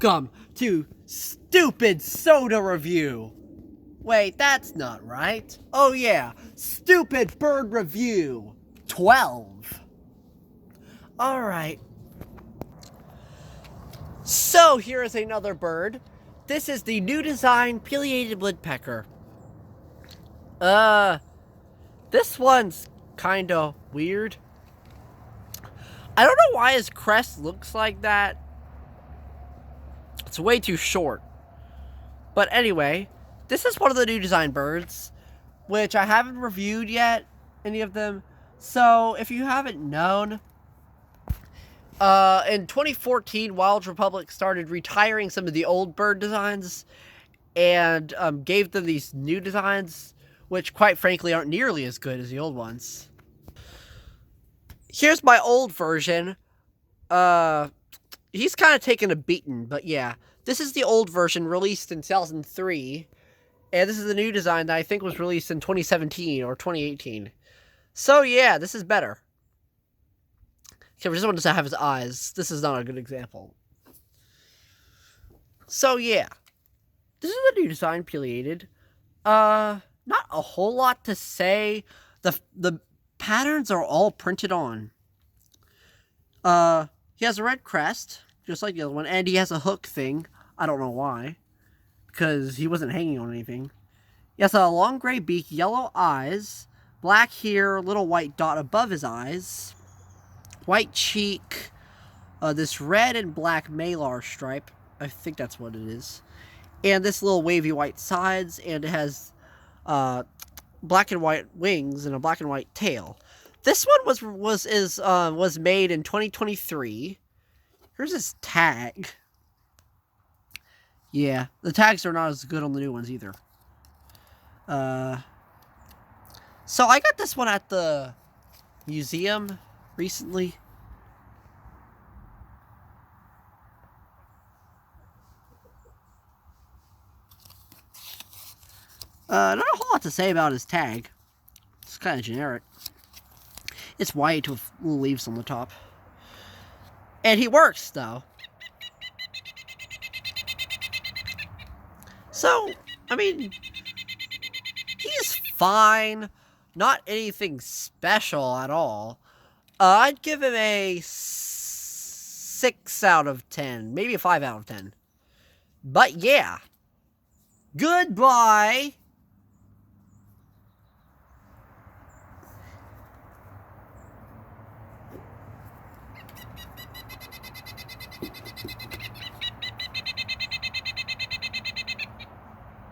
Welcome to Stupid Soda Review. Wait, that's not right. Oh yeah, Stupid Bird Review 12. Alright. So here is another bird. This is the new design pileated woodpecker. This one's kinda weird. I don't know why his crest looks like that. It's way too short. But anyway, this is one of the new design birds, which I haven't reviewed yet, any of them. So, if you haven't known, in 2014, Wild Republic started retiring some of the old bird designs and gave them these new designs, which quite frankly aren't nearly as good as the old ones. Here's my old version. He's kind of taken a beating, but yeah. This is the old version released in 2003. And this is the new design that I think was released in 2017 or 2018. So yeah, this is better. Okay, this one doesn't have his eyes. This is not a good example. So yeah. This is the new design, pileated. Not a whole lot to say. The patterns are all printed on. He has a red crest, just like the other one, and he has a hook thing. I don't know why, because he wasn't hanging on anything. He has a long gray beak, yellow eyes, black here, little white dot above his eyes, white cheek, this red and black malar stripe. I think that's what it is. And this little wavy white sides, and it has black and white wings and a black and white tail. This one was made in 2023. Here's his tag. Yeah, the tags are not as good on the new ones either. So I got this one at the museum recently. Not a whole lot to say about his tag. It's kind of generic. It's white with little leaves on the top. And he works, though. So, I mean, he's fine. Not anything special at all. I'd give him a 6 out of 10. Maybe a 5 out of 10. But yeah. Goodbye.